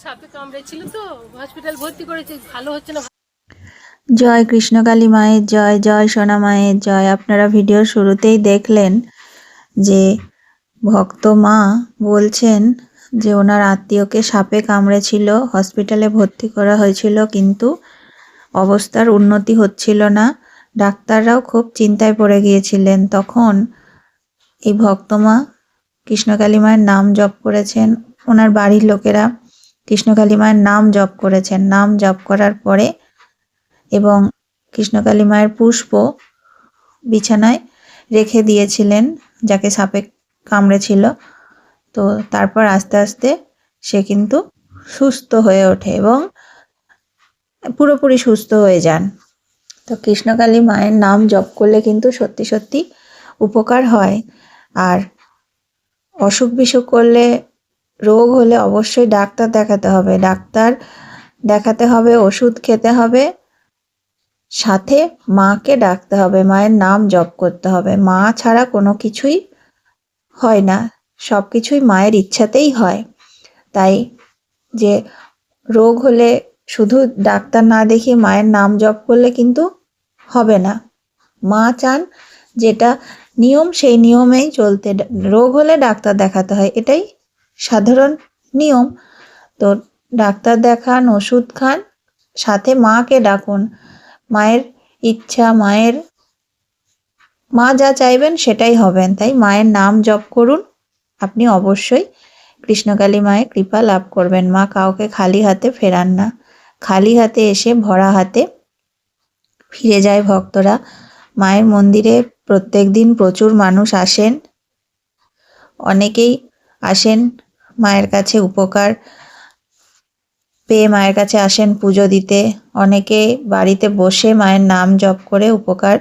সাপে কামড়েছিল তো হসপিটাল ভর্তি করেছে, ভালো হচ্ছে না। জয় কৃষ্ণকালী মায়ের জয়, জয় সোনা মায়ের জয়। আপনারা ভিডিওর শুরুতেই দেখলেন যে ভক্ত মা বলছেন যে ওনার আত্মীয়কে সাপে কামড়েছিল, হসপিটালে ভর্তি করা হয়েছিল, কিন্তু অবস্থার উন্নতি হচ্ছিল না। ডাক্তাররাও খুব চিন্তায় পড়ে গিয়েছিলেন। তখন এই ভক্ত মা কৃষ্ণকালী মায়ের নাম জপ করেছেন। ওনার বাড়ির লোকেরা কৃষ্ণকালী মায়ের নাম জপ করেছেন। নাম জপ করার পরে এবং কৃষ্ণকালী মায়ের পুষ্প বিছানায় রেখে দিয়েছিলেন যাকে সাপে কামড়েছিল। তো তারপর আস্তে আস্তে সে কিন্তু সুস্থ হয়ে ওঠে এবং পুরোপুরি সুস্থ হয়ে যান। তো কৃষ্ণকালী মায়ের নাম জপ করলে কিন্তু সত্যি সত্যি উপকার হয়। আর অসুখ বিসুখ করলে, রোগ হলে অবশ্যই ডাক্তার দেখাতে হবে। ডাক্তার দেখাতে হবে, ওষুধ খেতে হবে, সাথে মাকে ডাকতে হবে, মায়ের নাম জপ করতে হবে। মা ছাড়া কোনো কিছুই হয় না, সব কিছুই মায়ের ইচ্ছাতেই হয়। তাই যে রোগ হলে শুধু ডাক্তার না দেখিয়ে মায়ের নাম জপ করলে কিন্তু হবে না। মা চান যেটা নিয়ম, সেই নিয়মেই চলতে। রোগ হলে ডাক্তার দেখাতে হয়, এটাই সাধারণ নিয়ম। তো ডাক্তার দেখান, ওষুধ খান, সাথে মাকে ডাকুন। মায়ের ইচ্ছা, মা যা চাইবেন সেটাই হবেন। তাই মায়ের নাম জপ করুন, আপনি অবশ্যই কৃষ্ণকালী মায়ের কৃপা লাভ করবেন। মা কাউকে খালি হাতে ফেরান না। খালি হাতে এসে ভরা হাতে ফিরে যায় ভক্তরা। মায়ের মন্দিরে প্রত্যেক দিন প্রচুর মানুষ আসেন, অনেকেই আসেন মায়ের কাছে উপকার পেয়ে মায়ের কাছে আসেন পুজো দিতে। অনেকে বাড়িতে বসে মায়ের নাম জপ করে উপকার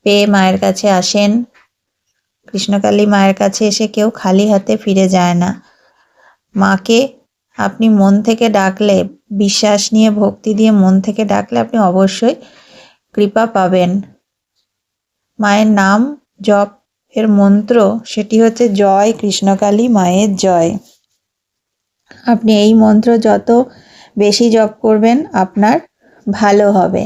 পেয়ে মায়ের কাছে আসেন। কৃষ্ণকালী মায়ের কাছে এসে কেউ খালি হাতে ফিরে যায় না। মাকে আপনি মন থেকে ডাকলে, বিশ্বাস নিয়ে ভক্তি দিয়ে মন থেকে ডাকলে আপনি অবশ্যই কৃপা পাবেন। মায়ের নাম জপ এর মন্ত্র সেটি হচ্ছে জয় কৃষ্ণকালী মায়ের জয়। আপনি এই মন্ত্র যত বেশি জপ করবেন আপনার ভালো হবে।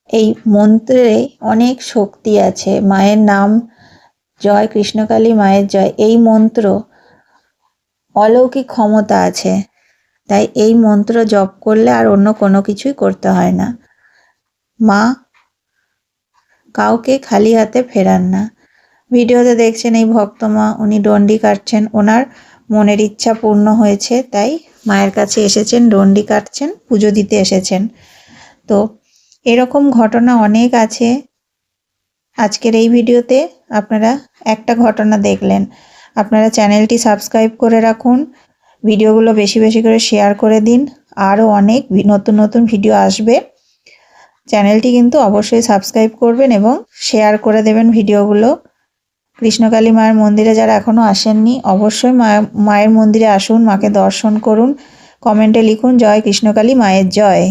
এই মন্ত্রে অনেক শক্তি আছে। মায়ের নাম জয় কৃষ্ণকালী মায়ের জয়, এই মন্ত্র অলৌকিক ক্ষমতা আছে। তাই এই মন্ত্র জপ করলে আর অন্য কোনো কিছুই করতে হয় না। মা কাউকে খালি হাতে ফেরান না। ভিডিওতে দেখছেন এই ভক্ত মা, উনি ডন্ডি কাটছেন। ওনার মনের ইচ্ছা পূর্ণ হয়েছে, তাই মায়ের কাছে এসেছেন, ডন্ডি কাটছেন, পুজো দিতে এসেছেন। তো এরকম ঘটনা অনেক আছে। আজকের এই ভিডিওতে আপনারা একটা ঘটনা দেখলেন। আপনারা চ্যানেলটি সাবস্ক্রাইব করে রাখুন, ভিডিওগুলো বেশি বেশি করে শেয়ার করে দিন। আরও অনেক নতুন নতুন ভিডিও আসবে। চ্যানেলটি কিন্তু অবশ্যই সাবস্ক্রাইব করবেন এবং শেয়ার করে দেবেন ভিডিওগুলো। কৃষ্ণকালী মায়ের মন্দিরে যারা এখনও আসেননি অবশ্যই মায়ের মন্দিরে আসুন, মাকে দর্শন করুন। কমেন্টে লিখুন জয় কৃষ্ণকালী মায়ের জয়।